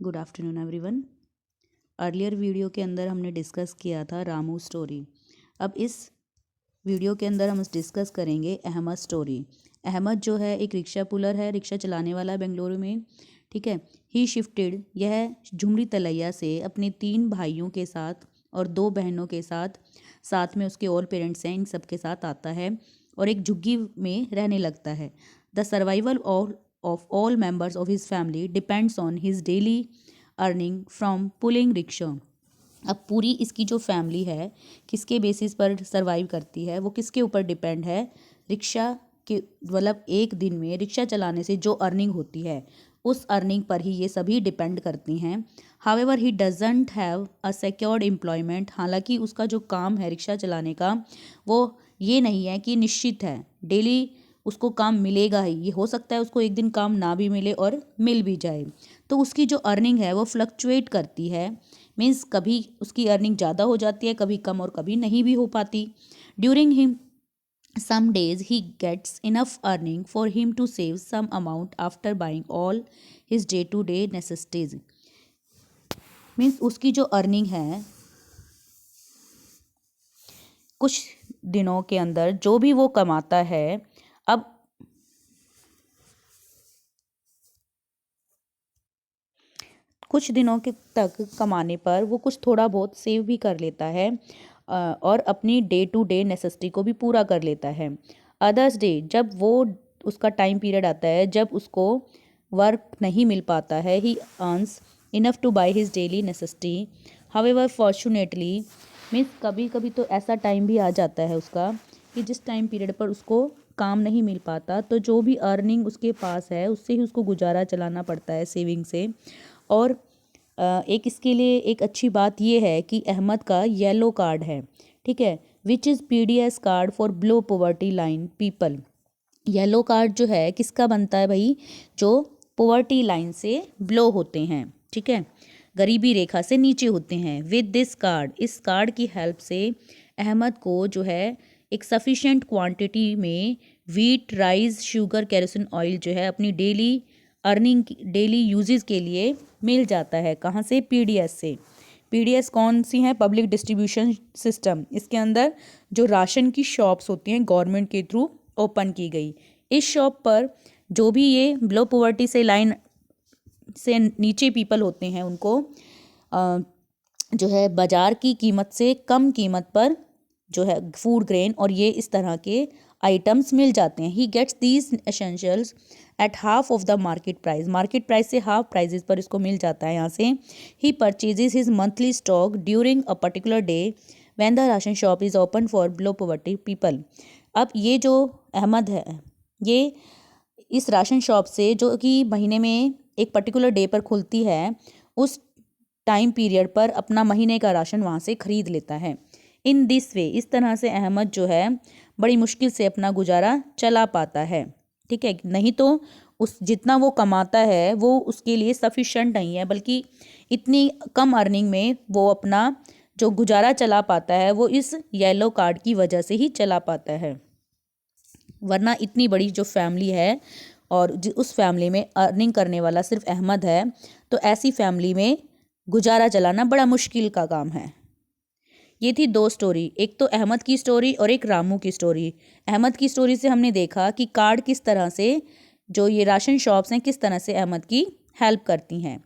Good afternoon everyone. Earlier video के अंदर हमने डिस्कस किया था रामू स्टोरी। अब इस वीडियो के अंदर हम डिस्कस करेंगे अहमद स्टोरी। अहमद जो है एक रिक्शा पुलर है, रिक्शा चलाने वाला है बेंगलुरु में। ठीक है। ही शिफ्टेड, यह झुमरी तलैया से अपने 3 भाइयों के साथ और 2 बहनों के साथ, साथ में उसके और पेरेंट्स हैं, इन सब के साथ आता है और एक झुग्गी में रहने लगता है। The survival of all members of his family depends on his daily earning from pulling rickshaw। अब पूरी इसकी जो फैमिली है किसके बेसिस पर सरवाइव करती है, वो किसके ऊपर डिपेंड है? रिक्शा के, मतलब एक दिन में रिक्शा चलाने से जो अर्निंग होती है उस अर्निंग पर ही ये सभी डिपेंड करती हैं। However he doesn't have a secured employment, हालांकि उसका जो काम है रिक्शा चलाने का वो ये नहीं है कि निश्चित है, डेली उसको काम मिलेगा ही। ये हो सकता है उसको एक दिन काम ना भी मिले और मिल भी जाए। तो उसकी जो अर्निंग है वो फ्लक्चुएट करती है। मीन्स कभी उसकी अर्निंग ज़्यादा हो जाती है, कभी कम और कभी नहीं भी हो पाती। During him some days he gets enough earning for him to save some amount after buying all his day to day necessities। Means उसकी जो अर्निंग है कुछ दिनों के अंदर जो भी वो कमाता है, अब कुछ दिनों के तक कमाने पर वो कुछ थोड़ा बहुत सेव भी कर लेता है और अपनी डे टू डे नेसेसिटी को भी पूरा कर लेता है। अदर्स डे, जब वो उसका टाइम पीरियड आता है जब उसको वर्क नहीं मिल पाता है, ही earns enough two by his daily necessity. However fortunately, means कभी कभी तो ऐसा टाइम भी आ जाता है उसका कि जिस टाइम पीरियड पर उसको काम नहीं मिल पाता, तो जो भी अर्निंग उसके पास है उससे ही उसको गुजारा चलाना पड़ता है, सेविंग से। और एक इसके लिए एक अच्छी बात ये है कि अहमद का येलो कार्ड है, ठीक है, which is PDS card for below poverty line people. Yellow card जो है किसका बनता है भाई? जो पॉवर्टी लाइन से बिलो होते हैं, ठीक है, गरीबी रेखा से नीचे होते हैं। विद दिस कार्ड, इस कार्ड की हेल्प से अहमद को जो है एक सफिशेंट क्वांटिटी में wheat, rice, sugar, kerosene oil जो है अपनी डेली अर्निंग, डेली यूजेस के लिए मिल जाता है। कहाँ से? PDS से। PDS कौन सी हैं? Public distribution system. इसके अंदर जो राशन की शॉप्स होती हैं गवर्नमेंट के थ्रू ओपन की गई। इस शॉप पर जो भी ये बिलो पॉवर्टी से लाइन से नीचे पीपल होते हैं उनको जो है बाजार की कीमत से कम कीमत पर जो है फूड, ग्रेन और ये इस तरह के आइटम्स मिल जाते हैं। He gets these essentials at half of the market price, market price से हाफ प्राइजेस पर इसको मिल जाता है यहाँ से। He purchases his monthly stock during a particular day when the ration shop is open for below poverty people. अब ये जो अहमद है ये इस राशन शॉप से, जो कि महीने में एक पर्टिकुलर डे पर खुलती है, उस टाइम पीरियड पर अपना महीने का राशन वहाँ से खरीद लेता है। इन दिस वे, इस तरह से अहमद जो है बड़ी मुश्किल से अपना गुजारा चला पाता है, ठीक है। नहीं तो उस जितना वो कमाता है वो उसके लिए सफिशेंट नहीं है, बल्कि इतनी कम अर्निंग में वो अपना जो गुजारा चला पाता है वो इस येलो कार्ड की वजह से ही चला पाता है। वरना इतनी बड़ी जो फैमिली है और उस फैमिली में अर्निंग करने वाला सिर्फ अहमद है, तो ऐसी फैमिली में गुजारा चलाना बड़ा मुश्किल का काम है। ये थी 2 स्टोरी, एक तो अहमद की स्टोरी और एक रामू की स्टोरी। अहमद की स्टोरी से हमने देखा कि कार्ड किस तरह से, जो ये राशन शॉप्स हैं, किस तरह से अहमद की हेल्प करती हैं।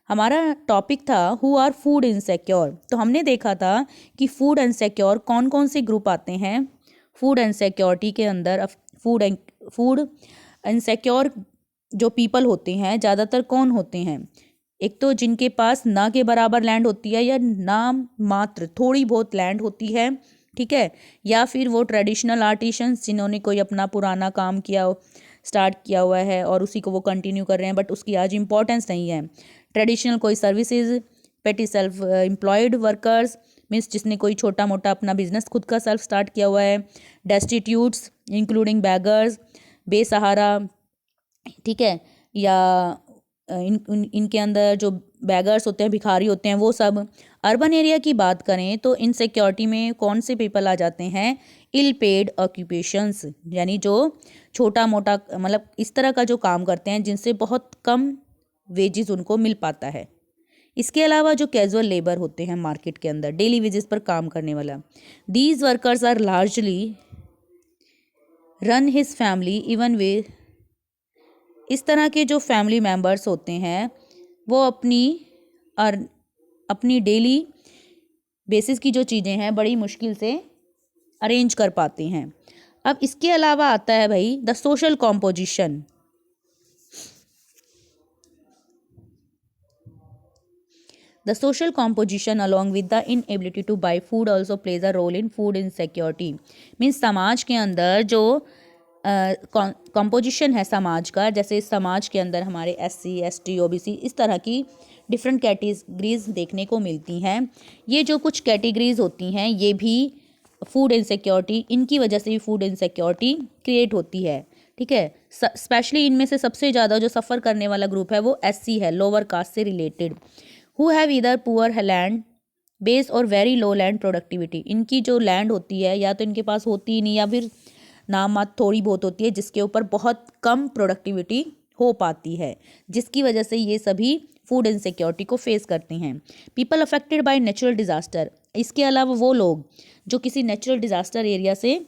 हमारा टॉपिक था हु आर फूड इनसिक्योर। तो हमने देखा था कि फूड इनसिक्योर कौन कौन से ग्रुप आते हैं। फूड इनसिक्योरिटी के अंदर फूड इनसिक्योर जो पीपल होते हैं ज़्यादातर कौन होते हैं? एक तो जिनके पास ना के बराबर लैंड होती है या नाम मात्र थोड़ी बहुत लैंड होती है, ठीक है, या फिर वो ट्रेडिशनल आर्टिशंस जिन्होंने कोई अपना पुराना काम स्टार्ट किया हुआ है और उसी को वो कंटिन्यू कर रहे हैं, बट उसकी आज इम्पोर्टेंस नहीं है। ट्रेडिशनल कोई सर्विसेज, पेटी सेल्फ एम्प्लॉयड वर्कर्स, मीन्स जिसने कोई छोटा मोटा अपना बिजनेस खुद का सेल्फ स्टार्ट किया हुआ है। डेस्टिट्यूट्स इंक्लूडिंग बैगर्स, बेसहारा, ठीक है, या इनके अंदर जो बैगर्स होते हैं, भिखारी होते हैं, वो सब। अर्बन एरिया की बात करें तो इनसिक्योरिटी में कौन से पीपल आ जाते हैं? इल पेड ऑक्यूपेशंस, यानी जो छोटा मोटा मतलब इस तरह का जो काम करते हैं जिनसे बहुत कम वेजेस उनको मिल पाता है। इसके अलावा जो कैजुअल लेबर होते हैं मार्केट के अंदर डेली वेजेस पर काम करने वाला, these workers are largely run his family even way. इस तरह के जो फैमिली मेंबर्स होते हैं वो अपनी डेली बेसिस की जो चीज़ें हैं बड़ी मुश्किल से अरेंज कर पाते हैं। अब इसके अलावा आता है भाई the social composition. The social composition along with the inability to buy food also plays a role in food insecurity। Means समाज के अंदर जो कॉम्पोजिशन है समाज का, जैसे समाज के अंदर हमारे SC ST OBC इस तरह की डिफरेंट कैटेगरीज देखने को मिलती हैं। ये जो कुछ कैटेगरीज होती हैं ये भी फूड इनसिक्योरिटी, इनकी वजह से भी फूड इनसिक्योरिटी क्रिएट होती है। ठीक है, स्पेशली इनमें से सबसे ज़्यादा जो सफ़र करने वाला ग्रुप है वो SC है, लोअर कास्ट से related, who have either poor land base और वेरी लो लैंड प्रोडक्टिविटी। इनकी जो लैंड होती है या तो इनके पास होती ही नहीं या फिर नाम मात्र थोड़ी बहुत होती है जिसके ऊपर बहुत कम प्रोडक्टिविटी हो पाती है, जिसकी वजह से ये सभी फूड इनसिक्योरिटी को फेस करते हैं। People affected by natural disaster, इसके अलावा वो लोग जो किसी नेचुरल डिज़ास्टर एरिया से,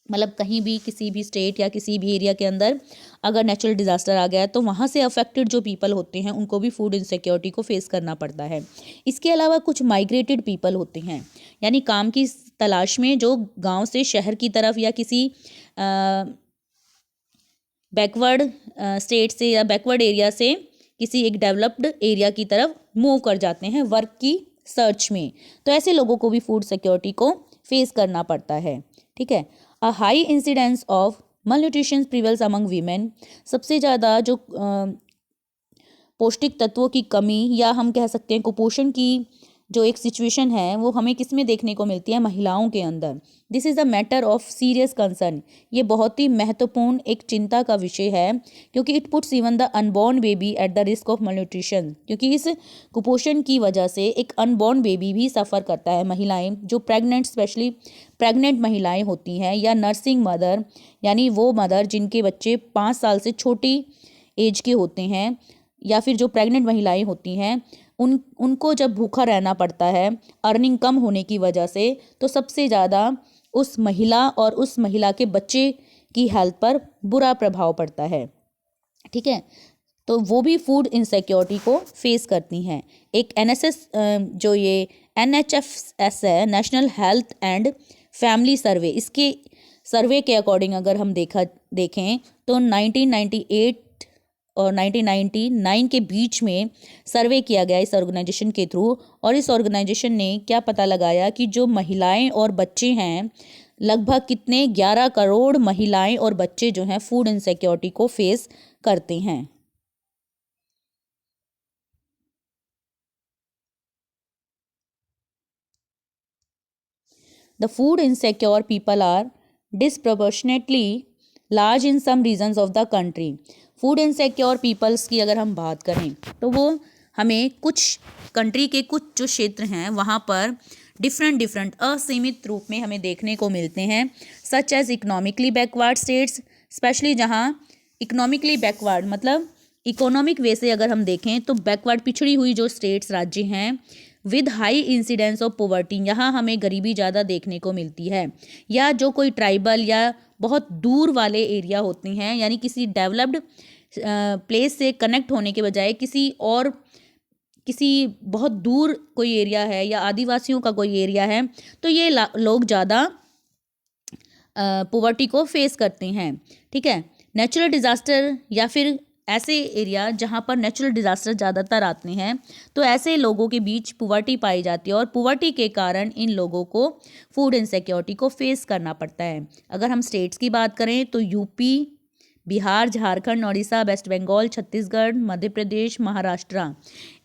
मतलब कहीं भी किसी भी स्टेट या किसी भी एरिया के अंदर अगर नेचुरल डिज़ास्टर आ गया है तो वहाँ से अफेक्टेड जो पीपल होते हैं उनको भी फूड इनसिक्योरिटी को फेस करना पड़ता है। इसके अलावा कुछ माइग्रेटेड पीपल होते हैं, यानी काम की तलाश में जो गांव से शहर की तरफ या किसी बैकवर्ड स्टेट से या बैकवर्ड एरिया से किसी एक डेवलप्ड एरिया की तरफ मूव कर जाते हैं वर्क की सर्च में, तो ऐसे लोगों को भी फूड सिक्योरिटी को फेस करना पड़ता है। ठीक है, a high incidence of malnutrition prevails among women, सबसे ज़्यादा जो पौष्टिक तत्वों की कमी या हम कह सकते हैं कुपोषण की जो एक सिचुएशन है वो हमें किस में देखने को मिलती है, महिलाओं के अंदर। This is a matter of serious concern, ये बहुत ही महत्वपूर्ण एक चिंता का विषय है क्योंकि it puts even the unborn baby at the risk of malnutrition, क्योंकि इस कुपोषण की वजह से एक अनबॉर्न बेबी भी सफ़र करता है। महिलाएं जो प्रेग्नेंट, स्पेशली प्रेग्नेंट महिलाएं होती हैं या नर्सिंग मदर, यानी वो मदर जिनके बच्चे 5 साल से छोटी एज के होते हैं, या फिर जो प्रेग्नेंट महिलाएं होती हैं उनको जब भूखा रहना पड़ता है अर्निंग कम होने की वजह से, तो सबसे ज़्यादा उस महिला और उस महिला के बच्चे की हेल्थ पर बुरा प्रभाव पड़ता है। ठीक है, तो वो भी फूड इनसिक्योरिटी को फेस करती हैं। एक NSS जो ये NHFS है, नेशनल हेल्थ एंड फैमिली सर्वे, इसके सर्वे के अकॉर्डिंग अगर हम देखें तो 1998 और 1999 के बीच में सर्वे किया गया इस ऑर्गेनाइजेशन के थ्रू, और इस ऑर्गेनाइजेशन ने क्या पता लगाया कि जो महिलाएं और बच्चे हैं, लगभग कितने 11 करोड़ महिलाएं और बच्चे जो हैं फूड इनसिक्योरिटी को फेस करते हैं। The food insecure people are disproportionately large in some regions of the country। Food insecure peoples की अगर हम बात करें तो वो हमें कुछ कंट्री के कुछ जो क्षेत्र हैं वहाँ पर डिफरेंट असीमित रूप में हमें देखने को मिलते हैं, such as economically backward states, specially जहाँ इकोनॉमिकली बैकवर्ड मतलब इकोनॉमिक वे से अगर हम देखें तो बैकवर्ड पिछड़ी हुई जो स्टेट्स राज्य हैं, with high incidence of poverty, यहाँ हमें गरीबी ज़्यादा देखने को मिलती है, या जो कोई ट्राइबल या बहुत दूर वाले एरिया होते हैं, यानी किसी डेवलप्ड प्लेस से कनेक्ट होने के बजाय किसी बहुत दूर कोई एरिया है या आदिवासियों का कोई एरिया है, तो ये लोग ज़्यादा पॉवर्टी को फेस करते हैं। ठीक है, नेचुरल डिज़ास्टर या फिर ऐसे एरिया जहाँ पर नेचुरल डिज़ास्टर ज़्यादातर आते हैं, तो ऐसे लोगों के बीच पॉवर्टी पाई जाती है और पॉवर्टी के कारण इन लोगों को फूड इनसिक्योरिटी को फेस करना पड़ता है। अगर हम स्टेट्स की बात करें तो यूपी, बिहार, झारखंड, उड़ीसा, वेस्ट बंगाल, छत्तीसगढ़, मध्य प्रदेश, महाराष्ट्र,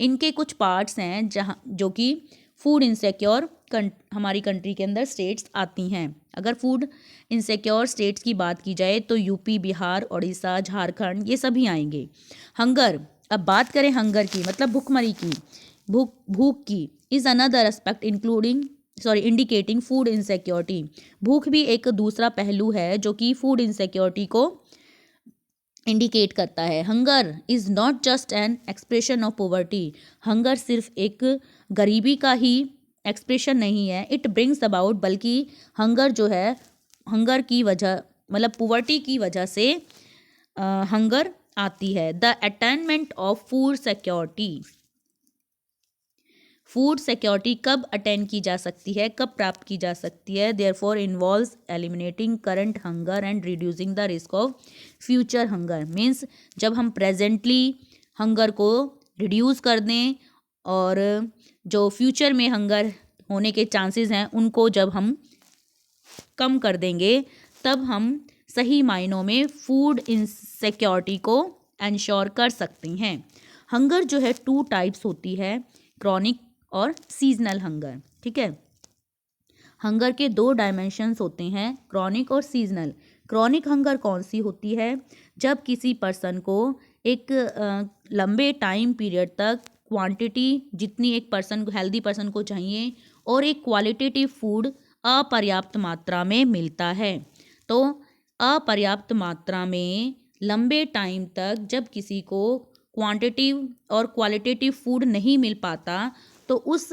इनके कुछ पार्ट्स हैं जहाँ जो कि फूड इनसिक्योर हमारी कंट्री के अंदर स्टेट्स आती हैं। अगर फूड इनसिक्योर स्टेट्स की बात की जाए तो यूपी, बिहार, उड़ीसा, झारखंड ये सभी आएंगे। हंगर, अब बात करें हंगर की मतलब भूखमरी की, भूख की, is another aspect indicating food insecurity. भूख भी एक दूसरा पहलू है जो कि फूड इनसिक्योरिटी को इंडिकेट करता है। Hunger is not just an expression of poverty. Hunger सिर्फ एक गरीबी का ही एक्सप्रेशन नहीं है, इट ब्रिंग्स अबाउट, बल्कि हंगर जो है, हंगर की वजह मतलब पॉवर्टी की वजह से हंगर आती है। The attainment of food security. Food security कब अटेन की जा सकती है, कब प्राप्त की जा सकती है? Therefore involves eliminating current hunger and reducing the risk of future hunger. Means जब हम प्रेजेंटली हंगर को रिड्यूस कर दें और जो फ्यूचर में हंगर होने के चांसेस हैं उनको जब हम कम कर देंगे, तब हम सही मायनों में फूड इनसिक्योरिटी को इंश्योर कर सकते हैं। हंगर जो है 2 टाइप्स होती है, क्रॉनिक और सीजनल हंगर। ठीक है, हंगर के 2 डायमेंशंस होते हैं, क्रॉनिक और सीजनल। क्रॉनिक हंगर कौन सी होती है? जब किसी पर्सन को एक लंबे टाइम पीरियड तक क्वांटिटी जितनी एक पर्सन को, हेल्दी पर्सन को चाहिए, और एक क्वालिटेटिव फूड अपर्याप्त मात्रा में मिलता है। तो अपर्याप्त मात्रा में लंबे टाइम तक जब किसी को क्वांटिटिव और क्वालिटेटिव फूड नहीं मिल पाता, तो उस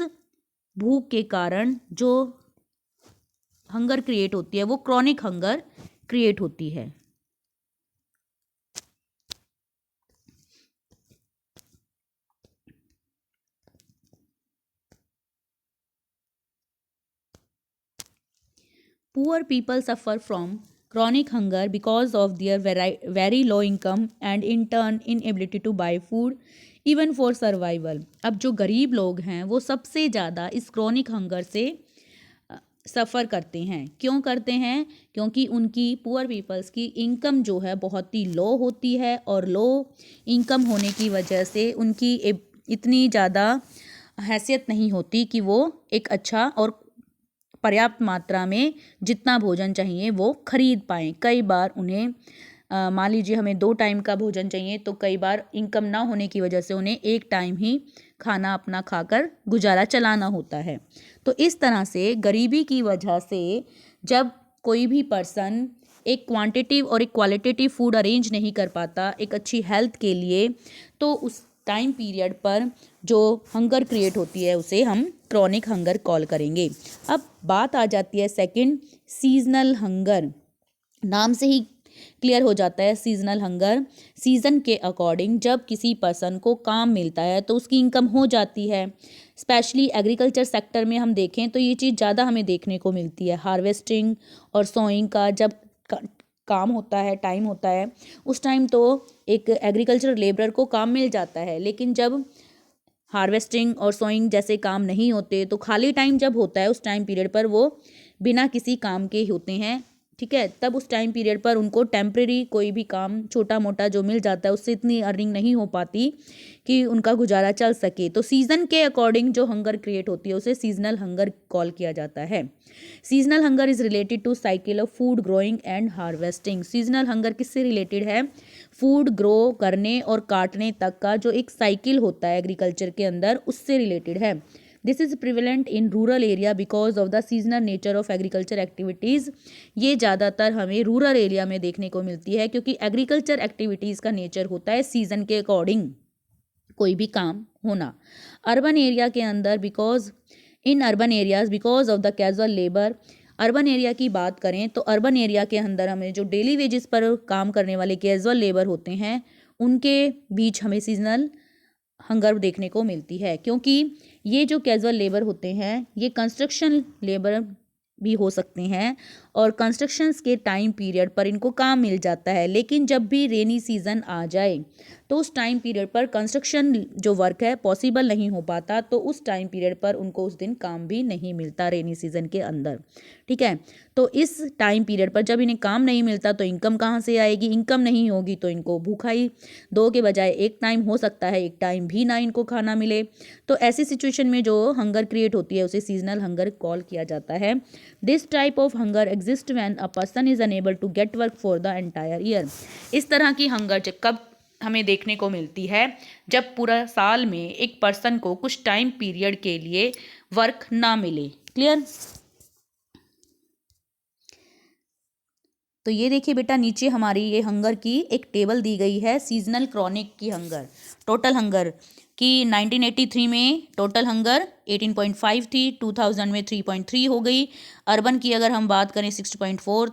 भूख के कारण जो हंगर क्रिएट होती है वो क्रॉनिक हंगर क्रिएट होती है। Poor people suffer from chronic hunger because of their very low income and in turn inability to buy food even for survival। अब जो गरीब लोग हैं वो सबसे ज़्यादा इस क्रॉनिक हंगर से सफ़र करते हैं। क्यों करते हैं? क्योंकि उनकी पुअर पीपल्स की इनकम जो है बहुत ही लो होती है, और लो इनकम होने की वजह से उनकी इतनी ज़्यादा हैसियत नहीं होती कि वो एक अच्छा और पर्याप्त मात्रा में जितना भोजन चाहिए वो खरीद पाएँ। कई बार उन्हें मान लीजिए हमें 2 टाइम का भोजन चाहिए, तो कई बार इनकम ना होने की वजह से उन्हें 1 टाइम ही खाना अपना खाकर गुजारा चलाना होता है। तो इस तरह से गरीबी की वजह से जब कोई भी पर्सन एक क्वांटिटिव और एक क्वालिटेटिव फूड अरेंज नहीं कर पाता एक अच्छी हेल्थ के लिए, तो उस टाइम पीरियड पर जो हंगर क्रिएट होती है उसे हम क्रॉनिक हंगर कॉल करेंगे। अब बात आ जाती है सेकंड, सीजनल हंगर। नाम से ही क्लियर हो जाता है सीजनल हंगर। सीज़न के अकॉर्डिंग जब किसी पर्सन को काम मिलता है तो उसकी इनकम हो जाती है। स्पेशली एग्रीकल्चर सेक्टर में हम देखें तो ये चीज़ ज़्यादा हमें देखने को मिलती है। हार्वेस्टिंग और सोइंग का जब काम होता है, टाइम होता है, उस टाइम तो एक एग्रीकल्चर लेबर को काम मिल जाता है। लेकिन जब हार्वेस्टिंग और सोइंग जैसे काम नहीं होते, तो खाली टाइम जब होता है उस टाइम पीरियड पर वो बिना किसी काम के होते हैं। ठीक है, तब उस टाइम पीरियड पर उनको टेम्प्रेरी कोई भी काम छोटा मोटा जो मिल जाता है उससे इतनी अर्निंग नहीं हो पाती कि उनका गुजारा चल सके। तो सीज़न के अकॉर्डिंग जो हंगर क्रिएट होती है उसे सीजनल हंगर कॉल किया जाता है। Seasonal hunger is related to cycle of food growing and harvesting. Seasonal hunger किससे रिलेटेड है? फूड ग्रो करने और काटने तक का जो एक साइकिल होता है एग्रीकल्चर के अंदर, उससे रिलेटेड है। This is prevalent in rural area because of the seasonal nature of agriculture activities. ये ज़्यादातर हमें रूरल एरिया में देखने को मिलती है क्योंकि एग्रीकल्चर एक्टिविटीज़ का नेचर होता है सीज़न के अकॉर्डिंग कोई भी काम होना। अर्बन एरिया के अंदर in urban areas because of the casual labour. Urban area की बात करें तो अर्बन एरिया के अंदर हमें जो डेली वेजेस पर काम करने वाले कैजुअल लेबर होते हैं उनके बीच हमें सीजनल हंगर देखने को मिलती है, क्योंकि ये जो कैजुअल लेबर होते हैं ये कंस्ट्रक्शन लेबर भी हो सकते हैं और कंस्ट्रक्शंस के टाइम पीरियड पर इनको काम मिल जाता है। लेकिन जब भी रेनी सीज़न आ जाए तो उस टाइम पीरियड पर कंस्ट्रक्शन जो वर्क है पॉसिबल नहीं हो पाता, तो उस टाइम पीरियड पर उनको उस दिन काम भी नहीं मिलता रेनी सीज़न के अंदर। ठीक है, तो इस टाइम पीरियड पर जब इन्हें काम नहीं मिलता तो इनकम कहाँ से आएगी? इनकम नहीं होगी तो इनको भूखाई 2 के बजाय 1 टाइम हो सकता है, 1 टाइम भी ना इनको खाना मिले। तो ऐसी सिचुएशन में जो हंगर क्रिएट होती है उसे सीजनल हंगर कॉल किया जाता है। This type of hunger exist when a person is unable to get work for the entire year. इस तरह की हंगर कब हमें देखने को मिलती है? जब पूरा साल में एक पर्सन को कुछ टाइम पीरियड के लिए वर्क ना मिले। क्लियर? तो ये देखिए बेटा, नीचे हमारी ये हंगर की एक टेबल दी गई है, सीजनल क्रॉनिक की हंगर, टोटल हंगर कि 1983 में टोटल हंगर 18.5 थी, 2000 में 3.3 हो गई। अर्बन की अगर हम बात करें 6.4,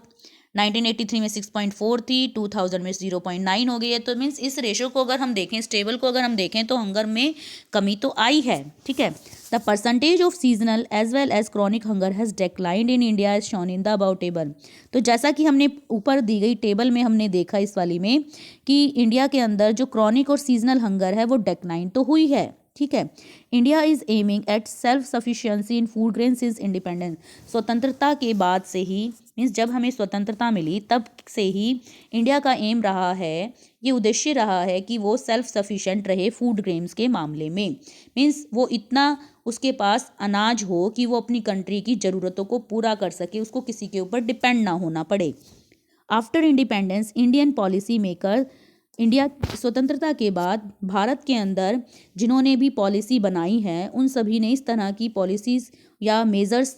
1983 में 6.4 थी, 2000 में 0.9 हो गई है। तो मीन्स इस रेशो को अगर हम देखें, इस टेबल को अगर हम देखें तो हंगर में कमी तो आई है, ठीक है। The percentage of seasonal as well as chronic hunger has declined in India as shown in the about table. तो जैसा कि हमने ऊपर दी गई टेबल में हमने देखा इस वाली में कि इंडिया के अंदर जो क्रॉनिक और सीजनल हंगर है वो डिक्लाइन तो हुई है, ठीक है। India is aiming at self sufficiency in food grain since independence. स्वतंत्रता के बाद से ही, मीन्स जब हमें स्वतंत्रता मिली तब से ही इंडिया का एम रहा है, ये उद्देश्य रहा है कि वो सेल्फ सफिशिएंट रहे फूड ग्रेन्स के मामले में। मीन्स वो इतना उसके पास अनाज हो कि वो अपनी कंट्री की ज़रूरतों को पूरा कर सके, उसको किसी के ऊपर डिपेंड ना होना पड़े। After independence Indian policy maker, India स्वतंत्रता के बाद भारत के अंदर जिन्होंने भी पॉलिसी बनाई है उन सभी ने इस तरह की पॉलिसीज़ या मेजर्स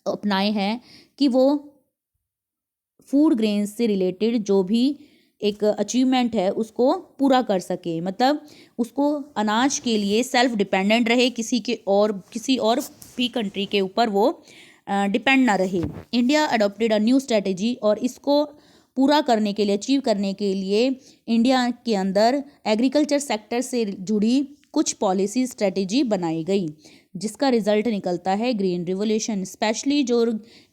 अपनाए हैं कि वो फूड ग्रेन्स से रिलेटेड जो भी एक अचीवमेंट है उसको पूरा कर सके, मतलब उसको अनाज के लिए सेल्फ डिपेंडेंट रहे, किसी और भी कंट्री के ऊपर वो डिपेंड ना रहे। India adopted a new strategy, और इसको पूरा करने के लिए, अचीव करने के लिए इंडिया के अंदर एग्रीकल्चर सेक्टर से जुड़ी कुछ पॉलिसी स्ट्रेटेजी बनाई गई, जिसका रिजल्ट निकलता है ग्रीन रिवोल्यूशन। स्पेशली जो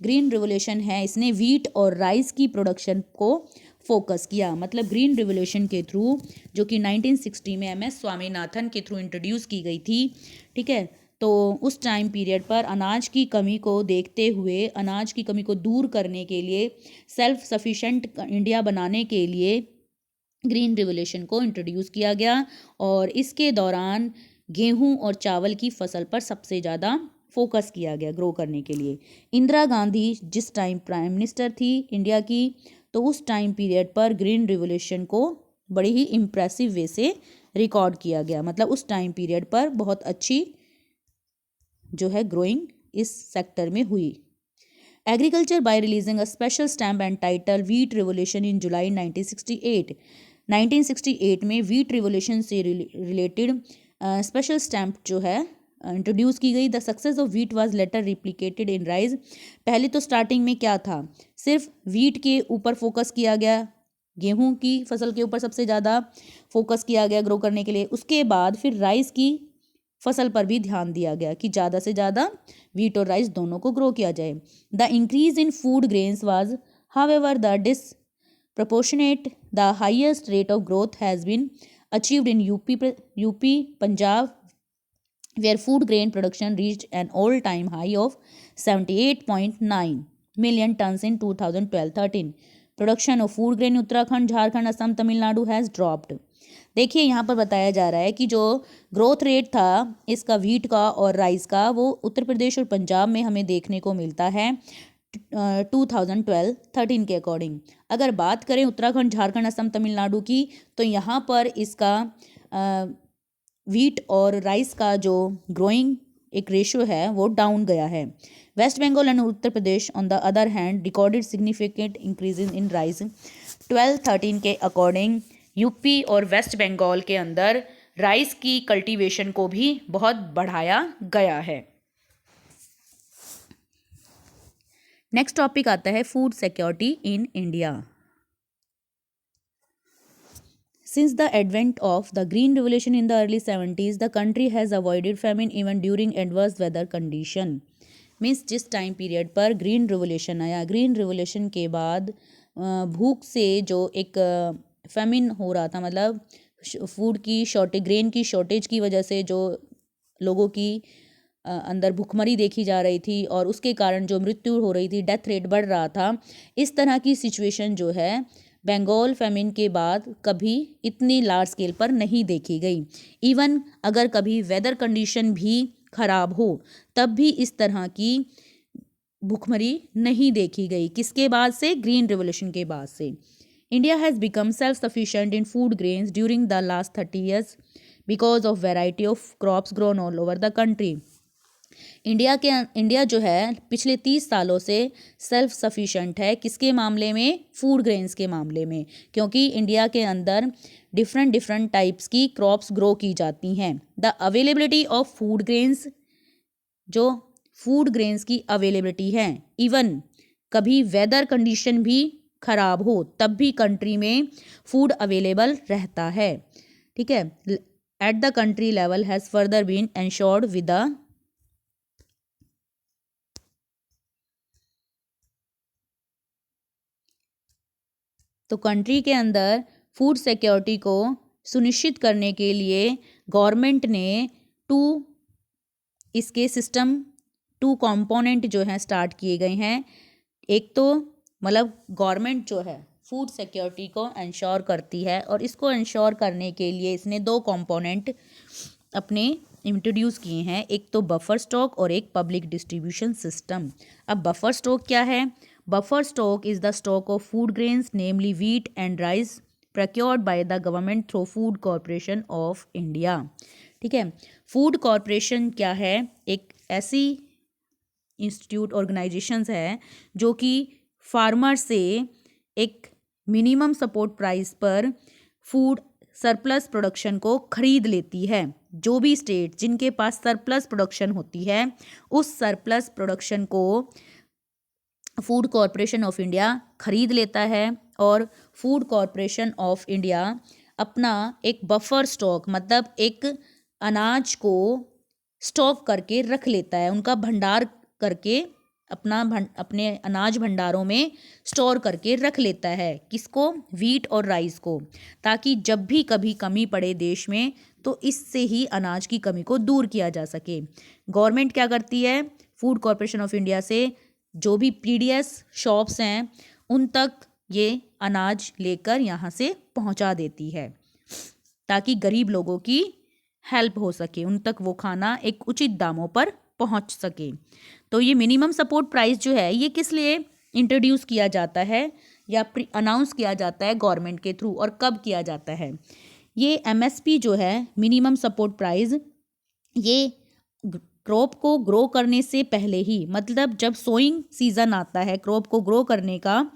ग्रीन रिवोल्यूशन है इसने वीट और राइस की प्रोडक्शन को फोकस किया। मतलब ग्रीन रिवोल्यूशन के थ्रू, जो कि 1960 में MS स्वामीनाथन के थ्रू इंट्रोड्यूस की गई थी, ठीक है। तो उस टाइम पीरियड पर अनाज की कमी को देखते हुए, अनाज की कमी को दूर करने के लिए, सेल्फ सफिशेंट इंडिया बनाने के लिए ग्रीन रिवोल्यूशन को इंट्रोड्यूस किया गया। और इसके दौरान गेहूं और चावल की फसल पर सबसे ज़्यादा फोकस किया गया ग्रो करने के लिए। इंदिरा गांधी जिस टाइम प्राइम मिनिस्टर थी इंडिया की, तो उस टाइम पीरियड पर ग्रीन रिवोल्यूशन को बड़ी ही इम्प्रेसिव वे से रिकॉर्ड किया गया। मतलब उस टाइम पीरियड पर बहुत अच्छी जो है ग्रोइंग इस सेक्टर में हुई। Agriculture by releasing a special stamp and title wheat revolution in July 1968। 1968 में वीट रिवोल्यूशन से रिलेटेड स्पेशल स्टैम्प जो है इंट्रोड्यूस की गई। The success of wheat was later replicated in rice. पहले तो स्टार्टिंग में क्या था, सिर्फ वीट के ऊपर फोकस किया गया, गेहूं की फसल के ऊपर सबसे ज़्यादा फोकस किया गया ग्रो करने के लिए। उसके बाद फिर राइस की फसल पर भी ध्यान दिया गया कि ज़्यादा से ज़्यादा वीट और राइस दोनों को ग्रो किया जाए। The increase in food grains was however the disproportionate, the highest rate of growth has been achieved in UP, Punjab, where food grain production reached an all-time high of 78.9 million tons in 2012-13. Production of food grain in Uttarakhand, Jharkhand, Assam, Tamil Nadu has dropped. देखिए यहाँ पर बताया जा रहा है कि जो growth rate था इसका वीट का और राइस का, वो उत्तर प्रदेश और पंजाब में हमें देखने को मिलता है 2012-13 के अकॉर्डिंग। अगर बात करें उत्तराखंड, झारखंड, असम, तमिलनाडु की, तो यहाँ पर इसका वीट और राइस का जो ग्रोइंग एक रेशियो है वो डाउन गया है। West Bengal and Uttar Pradesh on the other hand recorded significant increases in rice. 12-13 के अकॉर्डिंग यूपी और वेस्ट बंगाल के अंदर राइस की कल्टीवेशन को भी बहुत बढ़ाया गया है। नेक्स्ट टॉपिक आता है food security in India. Since the advent of the Green Revolution in the early 70s, the country has avoided famine even during adverse weather condition. Means जिस टाइम पीरियड पर ग्रीन रिवोल्यूशन आया, green revolution के बाद भूख से जो एक feminine हो रहा था, मतलब फूड की शॉर्टेज, ग्रेन की शॉर्टेज की वजह से जो लोगों की अंदर भुखमरी देखी जा रही थी और उसके कारण जो मृत्यु हो रही थी, डेथ रेट बढ़ रहा था, इस तरह की सिचुएशन जो है बंगाल फेमिन के बाद कभी इतनी लार्ज स्केल पर नहीं देखी गई। इवन अगर कभी वेदर कंडीशन भी खराब हो तब भी इस तरह की भुखमरी नहीं देखी गई। किसके बाद से? ग्रीन रिवोल्यूशन के बाद से। India has become self sufficient in food grains during the last 30 years because of variety of crops grown all over the country. India जो है पिछले 30 सालों से सेल्फ सफिशेंट है, किसके मामले में? फूड ग्रेन्स के मामले में, क्योंकि इंडिया के अंदर डिफरेंट डिफरेंट टाइप्स की क्रॉप्स ग्रो की जाती हैं। The availability of food grains, जो फूड ग्रेन्स की अवेलेबिलिटी है, इवन कभी वेदर कंडीशन भी खराब हो तब भी कंट्री में फूड अवेलेबल रहता है। ठीक है, at the country level has further been ensured with the तो कंट्री के अंदर फूड सिक्योरिटी को सुनिश्चित करने के लिए गवर्नमेंट ने इसके सिस्टम 2 कंपोनेंट जो हैं स्टार्ट किए गए हैं। एक तो मतलब गवर्नमेंट जो है फूड सिक्योरिटी को इंश्योर करती है, और इसको इंश्योर करने के लिए इसने 2 कंपोनेंट अपने इंट्रोड्यूस किए हैं, एक तो बफर स्टॉक और एक पब्लिक डिस्ट्रीब्यूशन सिस्टम। अब बफर स्टॉक क्या है? Buffer stock is the stock of food grains namely wheat and rice procured by the government through food corporation of India. ठीक है, फूड कॉरपोरेशन क्या है? एक ऐसी इंस्टीट्यूट ऑर्गेनाइजेशंस है जो कि फार्मर से एक मिनिमम सपोर्ट प्राइस पर फूड सरप्लस प्रोडक्शन को खरीद लेती है। जो भी स्टेट जिनके पास सरप्लस प्रोडक्शन होती है, उस सरप्लस प्रोडक्शन को फूड कॉरपोरेशन ऑफ इंडिया खरीद लेता है, और फूड कॉरपोरेशन ऑफ इंडिया अपना एक बफर स्टॉक, मतलब एक अनाज को स्टॉक करके रख लेता है, उनका भंडार करके अपने अनाज भंडारों में स्टोर करके रख लेता है। किसको? व्हीट और राइस को, ताकि जब भी कभी कमी पड़े देश में तो इससे ही अनाज की कमी को दूर किया जा सके। गवर्नमेंट क्या करती है? फूड कॉरपोरेशन ऑफ इंडिया से जो भी पीडीएस शॉप्स हैं उन तक ये अनाज लेकर यहाँ से पहुँचा देती है, ताकि गरीब लोगों की हेल्प हो सके, उन तक वो खाना एक उचित दामों पर पहुँच सके। तो ये मिनिमम सपोर्ट प्राइस जो है ये किस लिए इंट्रोड्यूस किया जाता है या अनाउंस किया जाता है गवर्नमेंट के थ्रू, और कब किया जाता है? ये एमएसपी जो है मिनिमम सपोर्ट प्राइस, ये क्रॉप को ग्रो करने से पहले ही, मतलब जब सोइंग सीजन आता है, क्रॉप को ग्रो करने का,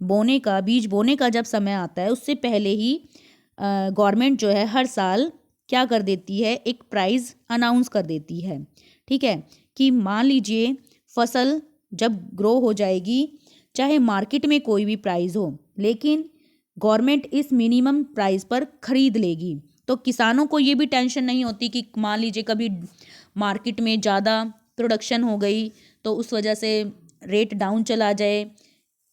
बोने का, बीज बोने का जब समय आता है, उससे पहले ही गवर्नमेंट जो है हर साल क्या कर देती है? एक प्राइस अनाउंस कर देती है। ठीक है, कि मान लीजिए फसल जब ग्रो हो जाएगी, चाहे मार्केट में कोई भी प्राइस हो, लेकिन गवर्नमेंट इस मिनिमम प्राइस पर खरीद लेगी, तो किसानों को ये भी टेंशन नहीं होती कि मान लीजिए कभी मार्केट में ज़्यादा प्रोडक्शन हो गई तो उस वजह से रेट डाउन चला जाए।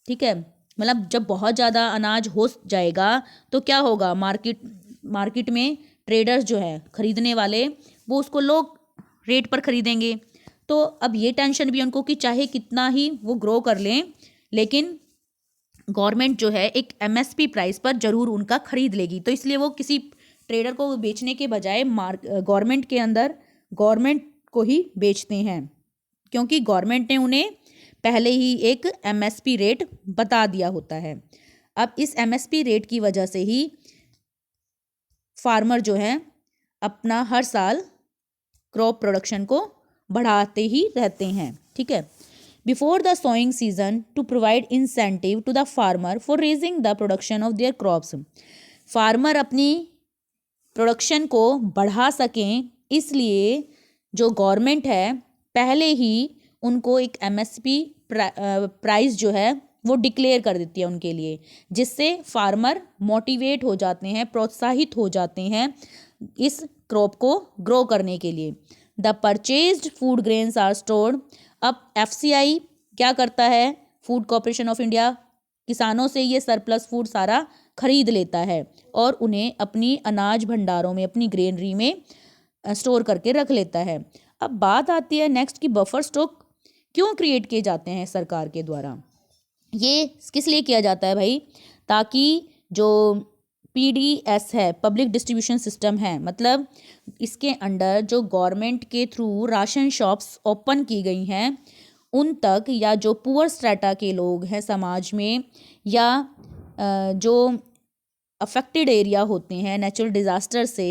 ठीक है, मतलब जब बहुत ज़्यादा अनाज हो जाएगा तो क्या होगा? मार्केट में ट्रेडर्स जो है खरीदने वाले, वो उसको लोग रेट पर खरीदेंगे। तो अब ये टेंशन भी उनको कि चाहे कितना ही वो ग्रो कर लें, लेकिन गवर्नमेंट जो है एक एमएसपी प्राइस पर ज़रूर उनका खरीद लेगी। तो इसलिए वो किसी ट्रेडर को बेचने के बजाय गवर्नमेंट के अंदर गवर्नमेंट को ही बेचते हैं, क्योंकि गवर्नमेंट ने उन्हें पहले ही एक एमएसपी रेट बता दिया होता है। अब इस एमएसपी रेट की वजह से ही फार्मर जो है अपना हर साल क्रॉप प्रोडक्शन को बढ़ाते ही रहते हैं। ठीक है, before the sowing season to provide incentive to the farmer for raising the production of their crops, farmer अपनी प्रोडक्शन को बढ़ा सकें, इसलिए जो गवर्नमेंट है पहले ही उनको एक एमएसपी प्राइस जो है वो डिक्लेयर कर देती है उनके लिए, जिससे फार्मर मोटिवेट हो जाते हैं, प्रोत्साहित हो जाते हैं इस क्रॉप को ग्रो करने के लिए। The purchased food grains are stored. अब एफसीआई क्या करता है? फूड कॉरपोरेशन ऑफ इंडिया किसानों से ये सरप्लस फूड सारा खरीद लेता है और उन्हें अपनी अनाज भंडारों में, अपनी ग्रेनरी में स्टोर करके रख लेता है। अब बात आती है नेक्स्ट की बफर स्टॉक क्यों क्रिएट किए जाते हैं सरकार के द्वारा? ये किस लिए किया जाता है भाई? ताकि जो पीडीएस है, पब्लिक डिस्ट्रीब्यूशन सिस्टम है, मतलब इसके अंडर जो गवर्नमेंट के थ्रू राशन शॉप्स ओपन की गई हैं उन तक, या जो पुअर स्ट्रेटा के लोग हैं समाज में, या जो अफेक्टेड एरिया होते हैं नेचुरल डिज़ास्टर से,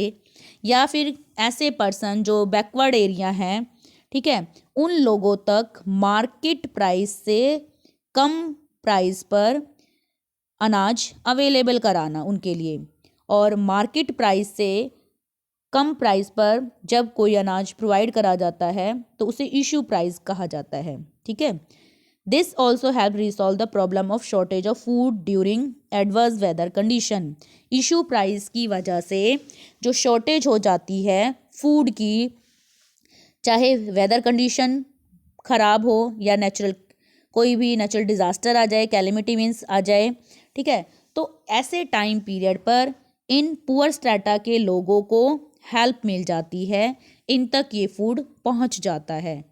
या फिर ऐसे पर्सन जो बैकवर्ड एरिया हैं, ठीक है, उन लोगों तक मार्केट प्राइस से कम प्राइस पर अनाज अवेलेबल कराना उनके लिए। और मार्केट प्राइस से कम प्राइस पर जब कोई अनाज प्रोवाइड करा जाता है तो उसे इशू प्राइस कहा जाता है। ठीक है, this also help resolve the problem of shortage of food during adverse weather condition. Issue price की वजह से जो शॉर्टेज हो जाती है फूड की, चाहे वेदर कंडीशन ख़राब हो या कोई भी नेचुरल डिज़ास्टर आ जाए, कैलेमिटी मीन्स आ जाए, ठीक है, तो ऐसे टाइम पीरियड पर इन पुअर स्ट्रेटा के लोगों को हेल्प मिल जाती है, इन तक ये फूड पहुंच जाता है।